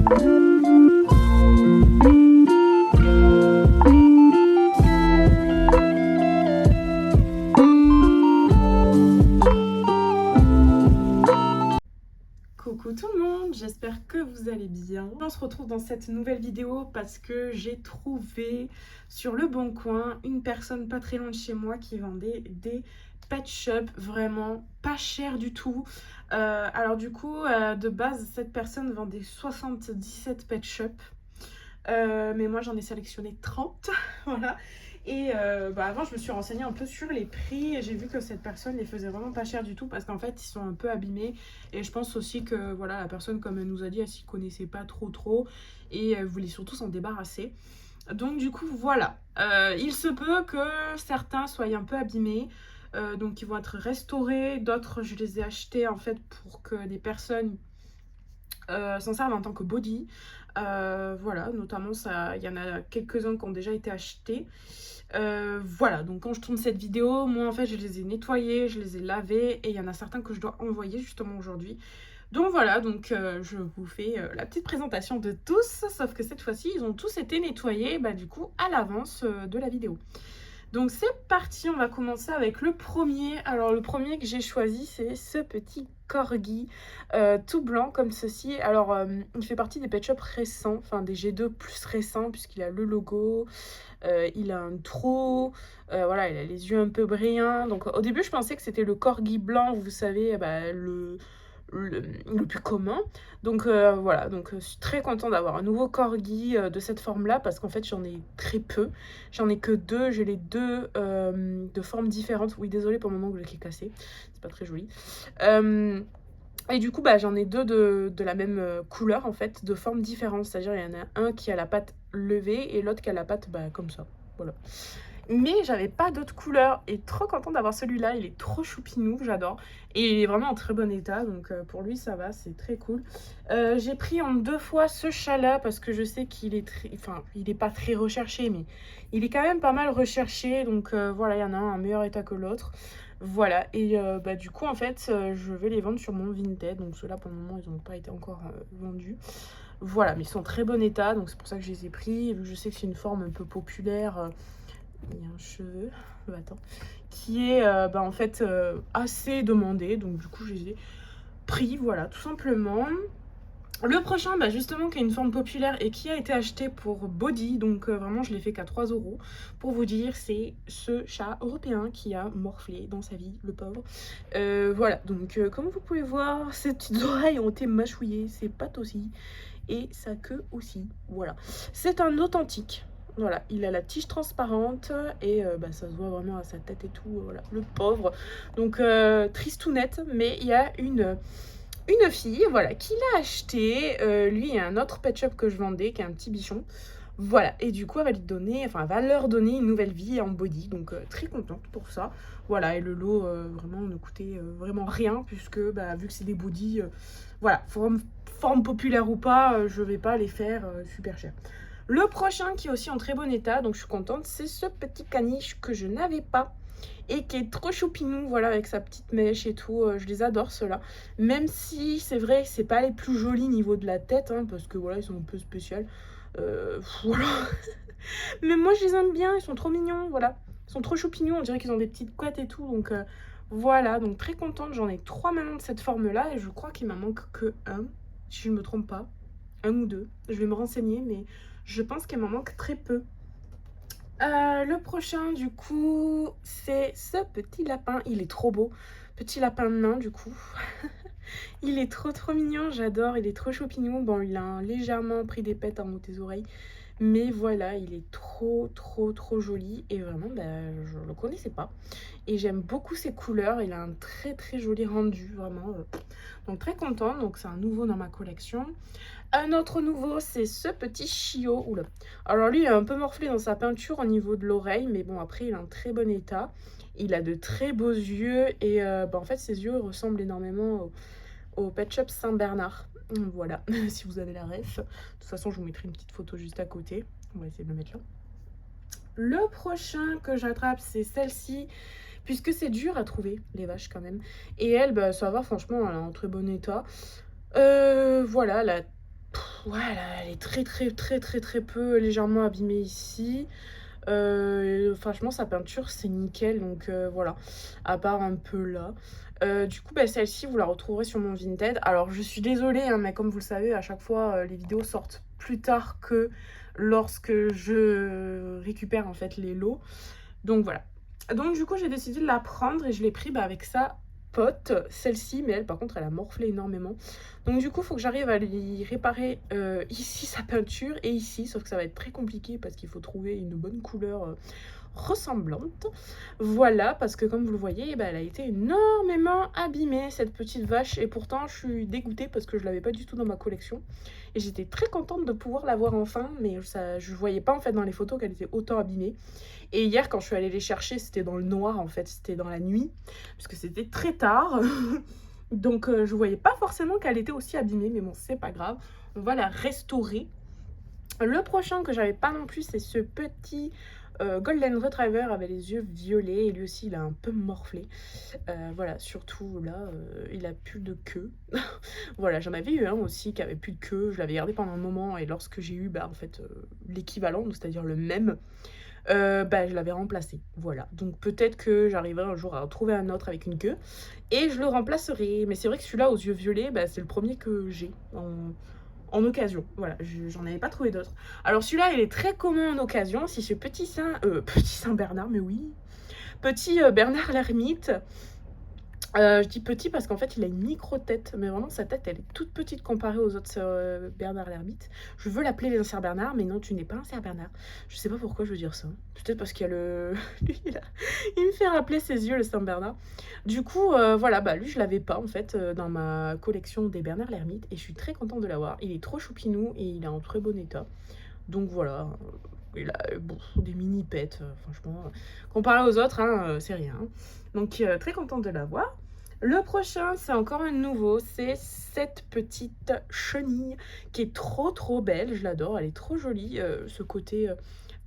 Coucou tout le monde, j'espère que vous allez bien. On se retrouve dans cette nouvelle vidéo parce que j'ai trouvé sur le Bon Coin une personne pas très loin de chez moi qui vendait des pet shops vraiment pas cher du tout. Alors du coup, de base, cette personne vendait 77 pet shops. Mais moi j'en ai sélectionné 30, voilà. Et avant je me suis renseignée un peu sur les prix et j'ai vu que cette personne les faisait vraiment pas cher du tout parce qu'en fait ils sont un peu abîmés et je pense aussi que voilà, la personne, comme elle nous a dit, elle s'y connaissait pas trop et elle voulait surtout s'en débarrasser. Donc du coup voilà, il se peut que certains soient un peu abîmés, donc ils vont être restaurés. D'autres je les ai achetés en fait pour que des personnes s'en servent en tant que body. Voilà, notamment ça, il y en a quelques-uns qui ont déjà été achetés. Voilà, donc quand je tourne cette vidéo, moi en fait je les ai nettoyés, je les ai lavés et il y en a certains que je dois envoyer justement aujourd'hui. Donc voilà, donc je vous fais la petite présentation de tous, sauf que cette fois-ci ils ont tous été nettoyés du coup à l'avance de la vidéo. Donc c'est parti, on va commencer avec le premier. Alors le premier que j'ai choisi, c'est ce petit corgi tout blanc comme ceci. Alors il fait partie des pet shops récents, enfin des G2 plus récents, puisqu'il a le logo, il a un trou, voilà, il a les yeux un peu brillants. Donc au début je pensais que c'était le corgi blanc, vous savez, le plus commun. Donc voilà, donc je suis très contente d'avoir un nouveau corgi de cette forme là parce qu'en fait j'en ai très peu, j'en ai que deux, j'ai les deux de formes différentes. Oui, désolée pour le moment que je l'ai cassé, c'est pas très joli. Et du coup j'en ai deux de la même couleur en fait, de formes différentes, c'est à dire il y en a un qui a la patte levée et l'autre qui a la patte comme ça, voilà. Mais j'avais pas d'autres couleurs et trop contente d'avoir celui-là, il est trop choupinou, j'adore. Et il est vraiment en très bon état, donc pour lui ça va, c'est très cool. J'ai pris en 2 fois ce chat-là parce que je sais qu'il est très... Enfin, il est pas très recherché, mais il est quand même pas mal recherché. Donc voilà, il y en a un en meilleur état que l'autre. Voilà, et du coup en fait, je vais les vendre sur mon Vinted. Donc ceux-là pour le moment, ils n'ont pas été encore vendus. Voilà, mais ils sont en très bon état, donc c'est pour ça que je les ai pris. Vu que je sais que c'est une forme un peu populaire... il y a un cheveu, attends, qui est en fait assez demandé, donc du coup je les ai pris, voilà, tout simplement. Le prochain, justement, qui est une forme populaire et qui a été acheté pour body, donc vraiment je l'ai fait qu'à 3 € pour vous dire, c'est ce chat européen qui a morflé dans sa vie, le pauvre. Voilà, donc comme vous pouvez voir, ses petites oreilles ont été mâchouillées, ses pattes aussi, et sa queue aussi, voilà. C'est un authentique. Voilà, il a la tige transparente et ça se voit vraiment à sa tête et tout, voilà, le pauvre. Donc tristounette, mais il y a une fille, voilà, qui l'a acheté. Lui, il y a un autre pet shop que je vendais, qui est un petit bichon. Voilà, et du coup, elle va lui donner, enfin, elle va leur donner une nouvelle vie en body, donc très contente pour ça. Voilà, et le lot, vraiment, ne coûtait vraiment rien, puisque, vu que c'est des body, voilà, forme populaire ou pas, je vais pas les faire super cher. Le prochain qui est aussi en très bon état, donc je suis contente, c'est ce petit caniche que je n'avais pas et qui est trop choupinou, voilà, avec sa petite mèche et tout. Je les adore ceux-là, même si c'est vrai que c'est pas les plus jolis niveau de la tête, hein, parce que voilà, ils sont un peu spéciaux. Voilà. Mais moi je les aime bien, ils sont trop mignons, voilà. Ils sont trop choupinous, on dirait qu'ils ont des petites couettes et tout, donc voilà, donc très contente. J'en ai 3 maintenant de cette forme-là et je crois qu'il m'en manque que un, si je ne me trompe pas. Un ou deux, je vais me renseigner, mais je pense qu'il m'en manque très peu. Le prochain, du coup, c'est ce petit lapin. Il est trop beau. Petit lapin nain, du coup. Il est trop mignon, j'adore. Il est trop choupinou. Bon, il a légèrement pris des pets en haut des oreilles. Mais voilà, il est trop joli. Et vraiment, je le connaissais pas. Et j'aime beaucoup ses couleurs. Il a un très joli rendu, vraiment. Donc très contente. Donc c'est un nouveau dans ma collection. Un autre nouveau, c'est ce petit chiot. Oula. Alors lui, il est un peu morflé dans sa peinture au niveau de l'oreille, mais bon, après, il est en très bon état. Il a de très beaux yeux et en fait, ses yeux ressemblent énormément au Pet Shop Saint-Bernard. Voilà, si vous avez la ref. De toute façon, je vous mettrai une petite photo juste à côté. On va essayer de le mettre là. Le prochain que j'attrape, c'est celle-ci, puisque c'est dur à trouver, les vaches quand même. Et elle, ça va, franchement, elle est en très bon état. Voilà, Ouais, elle est très peu légèrement abîmée ici. Franchement sa peinture c'est nickel donc voilà, à part un peu là. Du coup, bah, celle-ci vous la retrouverez sur mon Vinted. Alors je suis désolée, hein, mais comme vous le savez à chaque fois, les vidéos sortent plus tard que lorsque je récupère en fait les lots. Donc voilà. Donc du coup, j'ai décidé de la prendre et je l'ai pris, bah, avec sa pote, celle-ci, mais elle par contre elle a morflé énormément. Donc du coup, il faut que j'arrive à lui réparer, ici sa peinture et ici, sauf que ça va être très compliqué parce qu'il faut trouver une bonne couleur, ressemblante. Voilà, parce que comme vous le voyez, bah, elle a été énormément abîmée cette petite vache et pourtant je suis dégoûtée parce que je l'avais pas du tout dans ma collection et j'étais très contente de pouvoir la voir enfin, mais ça je voyais pas en fait dans les photos qu'elle était autant abîmée. Et hier quand je suis allée les chercher, c'était dans le noir en fait, c'était dans la nuit, puisque c'était très tard. Donc je voyais pas forcément qu'elle était aussi abîmée, mais bon, c'est pas grave, on va la restaurer. Le prochain que j'avais pas non plus, c'est ce petit Golden Retriever avec les yeux violets, et lui aussi il a un peu morflé. Voilà, surtout là, il a plus de queue. Voilà, j'en avais eu un aussi qui avait plus de queue, je l'avais gardé pendant un moment, et lorsque j'ai eu, bah, en fait, l'équivalent, c'est-à-dire le même, bah, je l'avais remplacé, voilà. Donc peut-être que j'arriverai un jour à trouver un autre avec une queue et je le remplacerai. Mais c'est vrai que celui-là aux yeux violets, bah, c'est le premier que j'ai en occasion. Voilà, j'en avais pas trouvé d'autres. Alors celui-là, il est très commun en occasion. Si ce petit Saint, petit Saint Bernard, mais oui, petit Bernard l'ermite. Je dis petit parce qu'en fait, il a une micro tête, mais vraiment sa tête, elle est toute petite comparée aux autres Bernard l'ermite. Je veux l'appeler les Saint Bernard, mais non, tu n'es pas un Saint Bernard. Je sais pas pourquoi je veux dire ça. Peut-être parce qu'il y a le lui, il me fait rappeler ses yeux, le Saint Bernard. Du coup, voilà, bah, lui, je l'avais pas en fait, dans ma collection des Bernard l'ermite et je suis très contente de l'avoir. Il est trop choupinou et il est en très bon état. Donc voilà, il a, bon, des mini pets, franchement, comparé aux autres, hein, c'est rien. Donc très contente de l'avoir. Le prochain, c'est encore un nouveau, c'est cette petite chenille qui est trop belle, je l'adore, elle est trop jolie, ce côté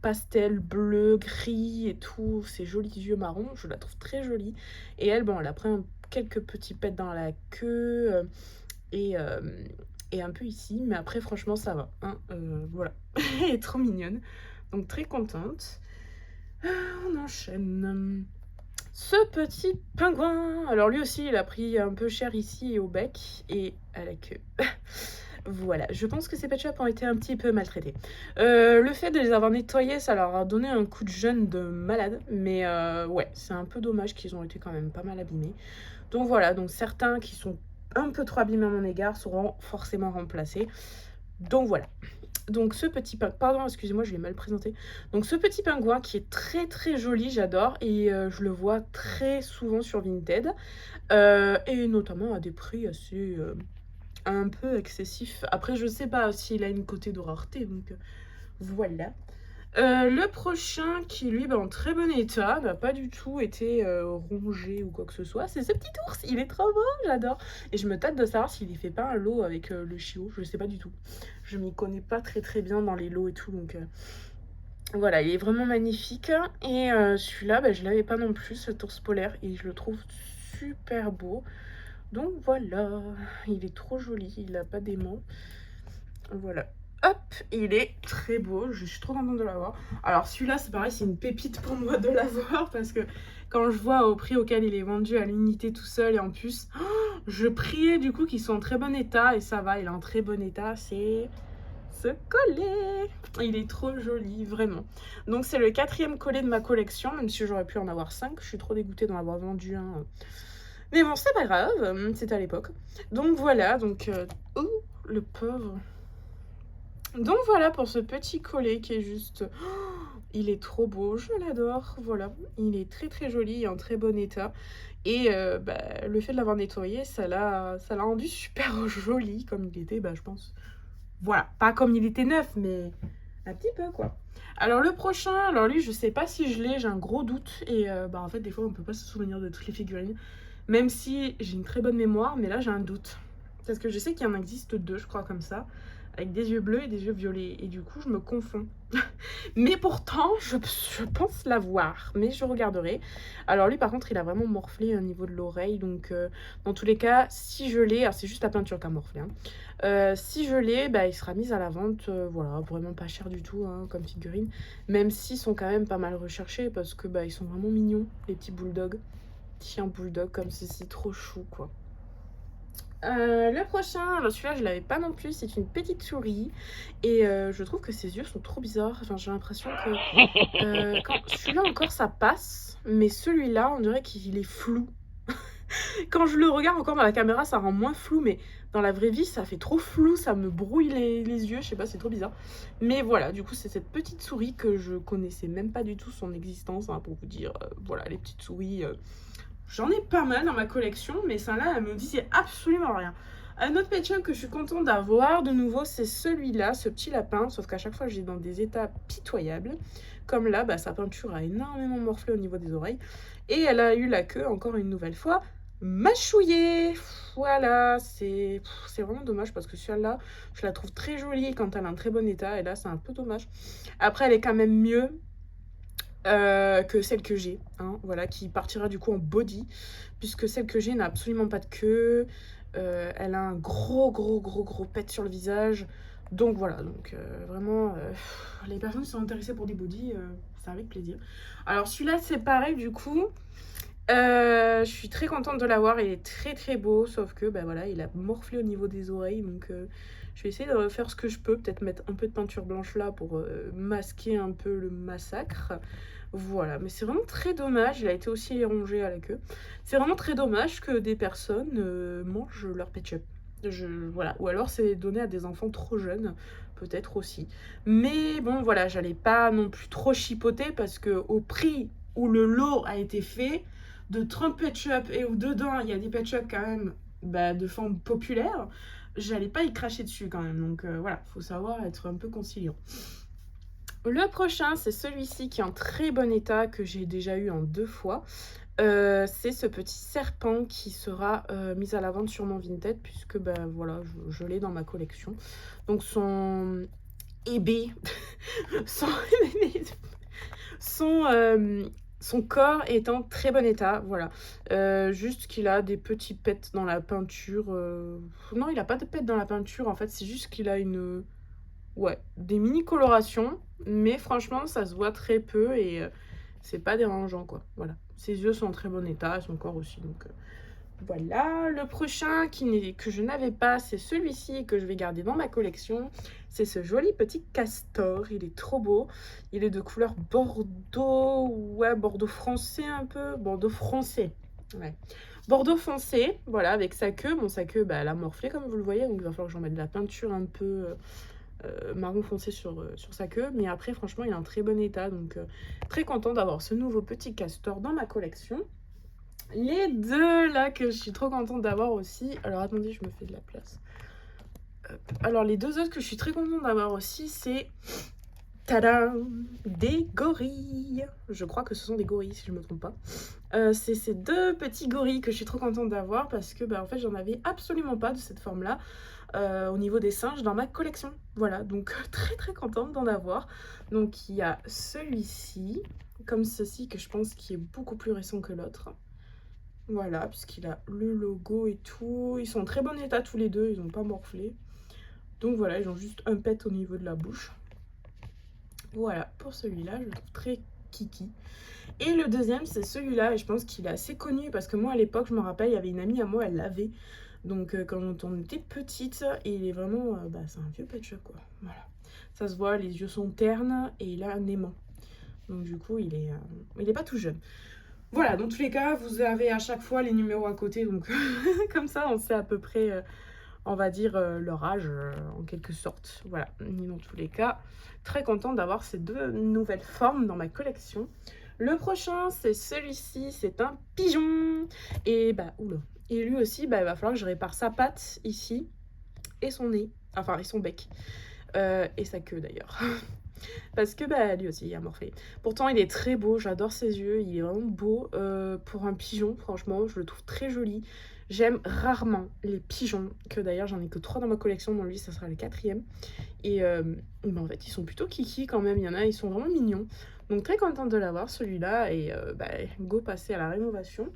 pastel, bleu, gris et tout, ces jolis yeux marrons, je la trouve très jolie. Et elle, bon, elle a pris quelques petits pets dans la queue, et, et un peu ici, mais après franchement ça va, hein, voilà. Elle est trop mignonne, donc très contente. On enchaîne. Ce petit pingouin, alors lui aussi il a pris un peu cher ici et au bec et à la queue. Voilà, je pense que ces pet shops ont été un petit peu maltraités. Le fait de les avoir nettoyés, ça leur a donné un coup de jeune de malade, mais ouais, c'est un peu dommage qu'ils ont été quand même pas mal abîmés. Donc voilà, donc certains qui sont un peu trop abîmés à mon égard seront forcément remplacés. Donc voilà. Donc ce petit pingouin, pardon, excusez-moi, je l'ai mal présenté. Donc ce petit pingouin qui est très joli, j'adore, et je le vois très souvent sur Vinted, et notamment à des prix assez un peu excessifs. Après, je sais pas s'il a une cotée de rareté, donc voilà. Le prochain qui lui, bah, en très bon état, n'a pas du tout été rongé ou quoi que ce soit, c'est ce petit ours, il est trop beau, j'adore. Et je me tâte de savoir s'il y fait pas un lot avec le chiot, je sais pas du tout. Je m'y connais pas très bien dans les lots et tout, donc voilà, il est vraiment magnifique. Et celui-là, bah, je l'avais pas non plus, cet ours polaire, et je le trouve super beau. Donc voilà, il est trop joli, il a pas d'aimant. Voilà. Hop, il est très beau, je suis trop contente de l'avoir. Alors celui-là, c'est pareil, c'est une pépite pour moi de l'avoir parce que quand je vois au prix auquel il est vendu à l'unité tout seul et en plus, je priais du coup qu'il soit en très bon état et ça va, il est en très bon état, c'est ce collet. Il est trop joli, vraiment. Donc c'est le 4e collet de ma collection, même si j'aurais pu en avoir 5, je suis trop dégoûtée d'en avoir vendu un. Mais bon, c'est pas grave, c'était à l'époque. Donc voilà, donc... oh, le pauvre. Donc voilà pour ce petit collet qui est juste... il est trop beau, je l'adore, voilà. Il est très joli et en très bon état. Et bah, le fait de l'avoir nettoyé, ça l'a rendu super joli comme il était, bah, je pense. Voilà, pas comme il était neuf, mais un petit peu quoi. Alors le prochain, alors lui, je sais pas si je l'ai, j'ai un gros doute. Et bah en fait, des fois, on peut pas se souvenir de toutes les figurines. Même si j'ai une très bonne mémoire, mais là, j'ai un doute. Parce que je sais qu'il y en existe 2, je crois, comme ça. avec des yeux bleus et des yeux violets et du coup, je me confonds. Mais pourtant, je pense l'avoir, mais je regarderai. Alors lui, par contre, il a vraiment morflé au niveau de l'oreille, donc dans tous les cas, si je l'ai, alors c'est juste la peinture qui a morflé, hein. Si je l'ai, bah, il sera mis à la vente, voilà, vraiment pas cher du tout, hein, comme figurine, même s'ils sont quand même pas mal recherchés parce que, bah, ils sont vraiment mignons, les petits bulldogs. Chien bulldog comme ceci, trop chou, quoi. Le prochain, alors celui-là je l'avais pas non plus, c'est une petite souris et je trouve que ses yeux sont trop bizarres. Enfin, j'ai l'impression que, quand celui-là encore ça passe, mais celui-là on dirait qu'il est flou. Quand je le regarde encore dans la caméra, ça rend moins flou, mais dans la vraie vie, ça fait trop flou, ça me brouille les yeux, je sais pas, c'est trop bizarre. Mais voilà, du coup, c'est cette petite souris que je connaissais même pas du tout son existence, hein, pour vous dire, voilà, les petites souris, j'en ai pas mal dans ma collection, mais celle-là, elle me disait absolument rien. Un autre pet shop que je suis contente d'avoir, de nouveau, c'est celui-là, ce petit lapin, sauf qu'à chaque fois, j'ai dans des états pitoyables. Comme là, bah, sa peinture a énormément morflé au niveau des oreilles. Et elle a eu la queue, encore une nouvelle fois, mâchouillée. Voilà, c'est vraiment dommage parce que celle-là, je la trouve très jolie quand elle est en très bon état. Et là, c'est un peu dommage. Après, elle est quand même mieux que celle que j'ai, hein, voilà, qui partira du coup en body, puisque celle que j'ai n'a absolument pas de queue, elle a un gros pet sur le visage, donc voilà, donc vraiment, les personnes qui sont intéressées pour des body, c'est avec plaisir. Alors celui-là c'est pareil du coup, je suis très contente de l'avoir, il est très beau, sauf que bah voilà, il a morflé au niveau des oreilles, donc je vais essayer de faire ce que je peux, peut-être mettre un peu de peinture blanche là pour masquer un peu le massacre. Voilà, mais c'est vraiment très dommage, il a été aussi rongé à la queue. C'est vraiment très dommage que des personnes mangent leur ketchup. Voilà. Ou alors c'est donné à des enfants trop jeunes, peut-être aussi. Mais bon, voilà, j'allais pas non plus trop chipoter parce que au prix où le lot a été fait, de 30 pet shop et où dedans il y a des pet shop quand même bah, de forme populaire, j'allais pas y cracher dessus quand même. Donc voilà, faut savoir être un peu conciliant. Le prochain, c'est celui-ci qui est en très bon état, que j'ai déjà eu en 2 fois. C'est ce petit serpent qui sera mis à la vente sur mon Vinted, puisque bah, voilà, je l'ai dans ma collection. Donc son eBay, son, son corps est en très bon état, voilà. Juste qu'il a des petits pets dans la peinture. Non, il a pas de pets dans la peinture, en fait, c'est juste qu'il a une... Ouais, des mini colorations, mais franchement, ça se voit très peu et c'est pas dérangeant, quoi. Voilà. Ses yeux sont en très bon état, son corps aussi, donc voilà. Le prochain que je n'avais pas, c'est celui-ci que je vais garder dans ma collection. C'est ce joli petit castor, il est trop beau. Il est de couleur bordeaux, ouais, bordeaux français un peu, bordeaux français, ouais. Bordeaux foncé, voilà, avec sa queue. Bon, sa queue, bah, elle a morflé, comme vous le voyez, donc il va falloir que j'en mette de la peinture un peu... marron foncé sur sa queue, mais après franchement il est en très bon état, donc très content d'avoir ce nouveau petit castor dans ma collection. Les deux là que je suis trop contente d'avoir aussi, alors attendez, je me fais de la place. Alors les deux autres que je suis très contente d'avoir aussi, c'est tadam, des gorilles. Je crois que ce sont des gorilles si je me trompe pas. C'est ces deux petits gorilles que je suis trop contente d'avoir parce que bah, en fait j'en avais absolument pas de cette forme là. Au niveau des singes dans ma collection. Voilà, donc très contente d'en avoir. Donc il y a celui-ci, comme ceci, que je pense qui est beaucoup plus récent que l'autre. Voilà, puisqu'il a le logo et tout. Ils sont en très bon état tous les deux, ils n'ont pas morflé. Donc voilà, ils ont juste un pet au niveau de la bouche. Voilà, pour celui-là, je le trouve très kiki. Et le deuxième, c'est celui-là, et je pense qu'il est assez connu, parce que moi, à l'époque, je me rappelle, il y avait une amie à moi, elle l'avait. Donc quand on était petite, et il est vraiment, bah, c'est un vieux pet shop quoi, voilà. Ça se voit, les yeux sont ternes et il a un aimant. Donc du coup, il est pas tout jeune. Voilà, dans tous les cas, vous avez à chaque fois les numéros à côté, donc comme ça, on sait à peu près, on va dire, leur âge, en quelque sorte. Voilà, mais dans tous les cas, très contente d'avoir ces deux nouvelles formes dans ma collection. Le prochain, c'est celui-ci, c'est un pigeon. Et bah, oula. Et lui aussi, bah, il va falloir que je répare sa patte ici, et son nez, enfin, et son bec, et sa queue d'ailleurs. Parce que bah, lui aussi, il a morflé. Pourtant, il est très beau, j'adore ses yeux, il est vraiment beau. Pour un pigeon, franchement, je le trouve très joli. J'aime rarement les pigeons, que d'ailleurs j'en ai que 3 dans ma collection, donc lui ça sera le quatrième. Et bah, en fait ils sont plutôt kiki quand même, il y en a, ils sont vraiment mignons. Donc très contente de l'avoir celui-là et bah, go passer à la rénovation.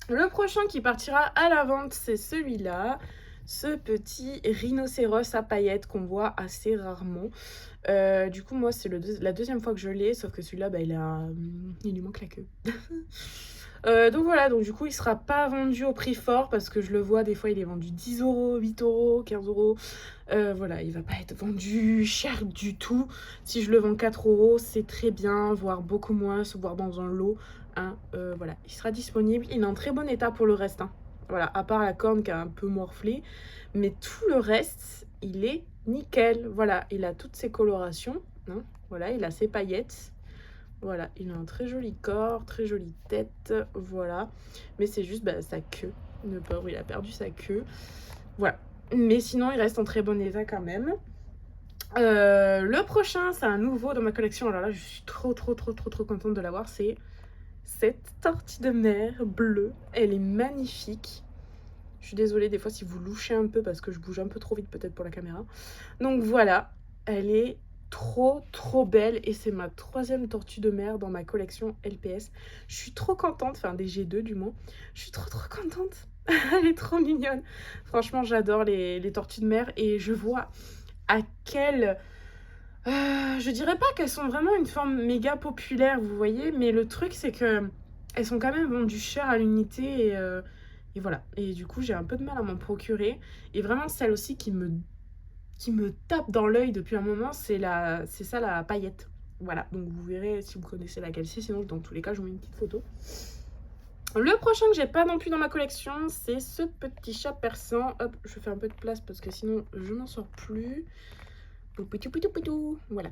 Le prochain qui partira à la vente, c'est celui-là. Ce petit rhinocéros à paillettes qu'on voit assez rarement. Du coup, moi, c'est la deuxième fois que je l'ai, sauf que celui-là, bah, il lui manque la queue. Donc voilà, donc du coup, il sera pas vendu au prix fort parce que je le vois, des fois, il est vendu 10 €, 8 €, 15 €. Voilà, il va pas être vendu cher du tout. Si je le vends 4 €, c'est très bien, voire beaucoup moins, voire dans un lot. Hein, voilà, il sera disponible. Il est en très bon état pour le reste. Hein. Voilà, à part la corne qui a un peu morflé. Mais tout le reste, il est nickel. Voilà, il a toutes ses colorations. Hein. Voilà, il a ses paillettes. Voilà, il a un très joli corps, très jolie tête. Voilà, mais c'est juste bah, sa queue. Le pauvre, il a perdu sa queue. Voilà, mais sinon, il reste en très bon état quand même. Le prochain, c'est un nouveau dans ma collection. Alors là, je suis trop contente de l'avoir. C'est cette tortue de mer bleue. Elle est magnifique. Je suis désolée des fois si vous louchez un peu parce que je bouge un peu trop vite peut-être pour la caméra. Donc voilà, elle est trop belle et c'est ma 3e tortue de mer dans ma collection LPS. Je suis trop contente, enfin des G2 du moins. Je suis trop contente. Elle est trop mignonne. Franchement, j'adore les tortues de mer et je vois à quel... je dirais pas qu'elles sont vraiment une forme méga populaire, vous voyez, mais le truc c'est que elles sont quand même vendues cher à l'unité et voilà. Et du coup, j'ai un peu de mal à m'en procurer. Et vraiment, celle aussi qui me tape dans l'œil depuis un moment, c'est ça la paillette. Voilà, donc vous verrez si vous connaissez laquelle c'est, sinon dans tous les cas, je vous mets une petite photo. Le prochain que j'ai pas non plus dans ma collection, c'est ce petit chat persan. Hop, je fais un peu de place parce que sinon je n'en sors plus. Voilà.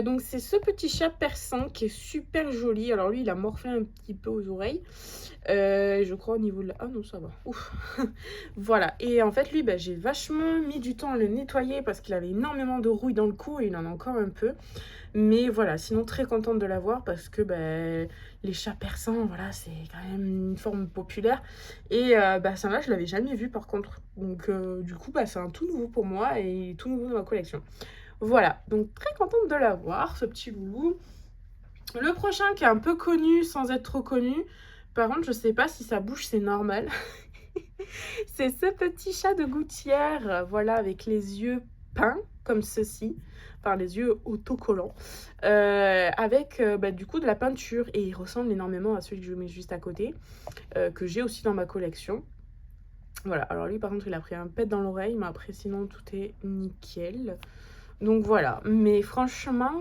Donc c'est ce petit chat persan qui est super joli. Alors lui, il a morflé un petit peu aux oreilles. Je crois au niveau de la... Ah non, ça va. Ouf. Voilà. Et en fait, lui, bah, j'ai vachement mis du temps à le nettoyer parce qu'il avait énormément de rouille dans le cou et il en a encore un peu. Mais voilà, sinon très contente de l'avoir parce que bah, les chats persans, voilà, c'est quand même une forme populaire. Et bah, ça là, je l'avais jamais vu par contre. Donc du coup, bah, c'est un tout nouveau pour moi et tout nouveau dans ma collection. Voilà, donc très contente de l'avoir, ce petit loulou. Le prochain qui est un peu connu sans être trop connu. Par contre, je sais pas si sa bouche c'est normal. C'est ce petit chat de gouttière, voilà, avec les yeux peints comme ceci, enfin les yeux autocollants, avec bah, du coup de la peinture et il ressemble énormément à celui que je mets juste à côté, que j'ai aussi dans ma collection. Voilà, alors lui par contre il a pris un pet dans l'oreille, mais après sinon tout est nickel. Donc voilà, mais franchement,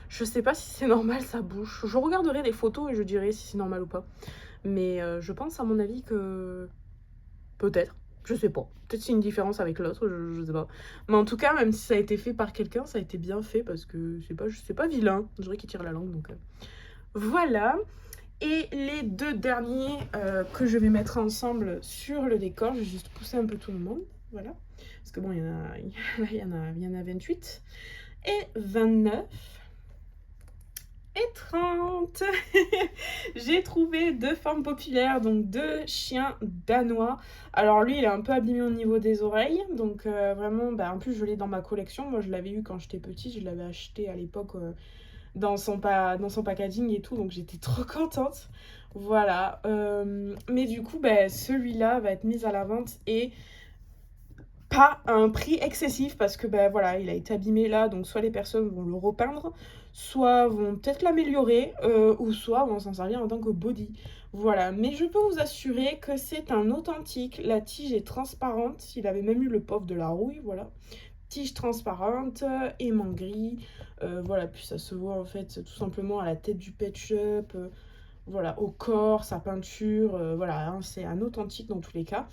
je sais pas si c'est normal sa bouche. Je regarderai les photos et je dirai si c'est normal ou pas. Mais je pense à mon avis que peut-être, je sais pas. Peut-être c'est une différence avec l'autre, je sais pas. Mais en tout cas, même si ça a été fait par quelqu'un, ça a été bien fait parce que c'est pas vilain. Je dirais qu'il tire la langue, donc voilà. Et les deux derniers que je vais mettre ensemble sur le décor, je vais juste pousser un peu tout le monde, voilà. Parce que bon, il y en a 28 et 29 et 30. J'ai trouvé deux formes populaires, donc deux chiens danois. Alors lui, il est un peu abîmé au niveau des oreilles, donc vraiment, bah, en plus je l'ai dans ma collection. Moi, je l'avais eu quand j'étais petite, je l'avais acheté à l'époque dans son packaging et tout, donc j'étais trop contente. Voilà, mais du coup, bah, celui-là va être mis à la vente et pas à un prix excessif parce que ben voilà, il a été abîmé là, donc soit les personnes vont le repeindre, soit vont peut-être l'améliorer, ou soit vont s'en servir en tant que body. Voilà, mais je peux vous assurer que c'est un authentique. La tige est transparente, il avait même eu le pauvre de la rouille, voilà. Tige transparente, aimant gris, voilà, puis ça se voit en fait tout simplement à la tête du Pet Shop, voilà, au corps, sa peinture, voilà, hein, c'est un authentique dans tous les cas.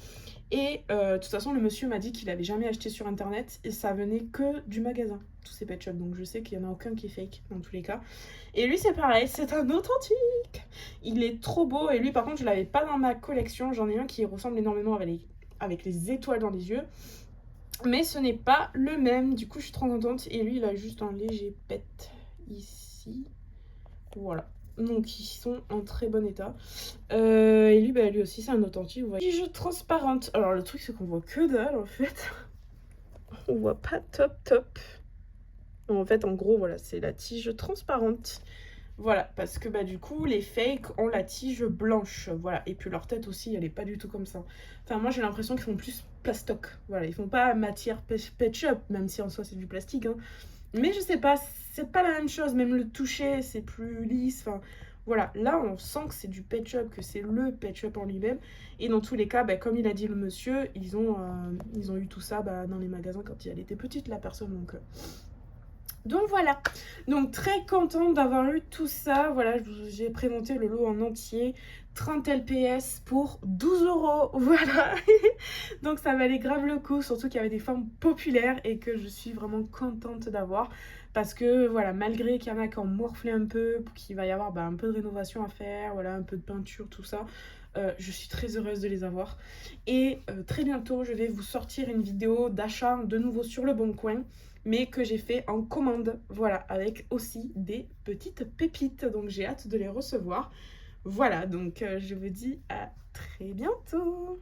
Et de toute façon, le monsieur m'a dit qu'il avait jamais acheté sur internet et ça venait que du magasin, tous ces pet shops. Donc je sais qu'il y en a aucun qui est fake dans tous les cas. Et lui, c'est pareil, c'est un authentique. Il est trop beau et lui, par contre, je l'avais pas dans ma collection. J'en ai un qui ressemble énormément avec les étoiles dans les yeux. Mais ce n'est pas le même. Du coup, je suis trop contente. Et lui, il a juste un léger pet ici. Voilà. donc ils sont en très bon état. Et lui, bah, lui aussi, c'est un authentique, vous voyez. Tige transparente. Alors le truc, c'est qu'on voit que dalle, en fait. On voit pas top. En fait, en gros, voilà, c'est la tige transparente. Voilà, parce que bah du coup, les fakes ont la tige blanche, voilà. Et puis leur tête aussi, elle est pas du tout comme ça. Enfin, moi, j'ai l'impression qu'ils font plus plastoc. Voilà, ils font pas matière ketchup, même si en soi, c'est du plastique, hein. Mais je sais pas, c'est pas la même chose. Même le toucher, c'est plus lisse. Enfin, voilà. Là, on sent que c'est du Pet-Shop, que c'est le Pet-Shop en lui-même. Et dans tous les cas, bah, comme il a dit le monsieur, ils ont eu tout ça bah, dans les magasins quand elle était petite, la personne. Donc voilà, donc très contente d'avoir eu tout ça. Voilà, j'ai présenté le lot en entier, 30 LPS pour 12 €. Voilà, donc ça valait grave le coup, surtout qu'il y avait des formes populaires et que je suis vraiment contente d'avoir. Parce que voilà, malgré qu'il y en a qui ont morflé un peu, qu'il va y avoir bah, un peu de rénovation à faire, voilà, un peu de peinture, tout ça. Je suis très heureuse de les avoir. Et très bientôt, je vais vous sortir une vidéo d'achat de nouveau sur le Bon Coin, mais que j'ai fait en commande, voilà, avec aussi des petites pépites. Donc j'ai hâte de les recevoir. Voilà, donc je vous dis à très bientôt.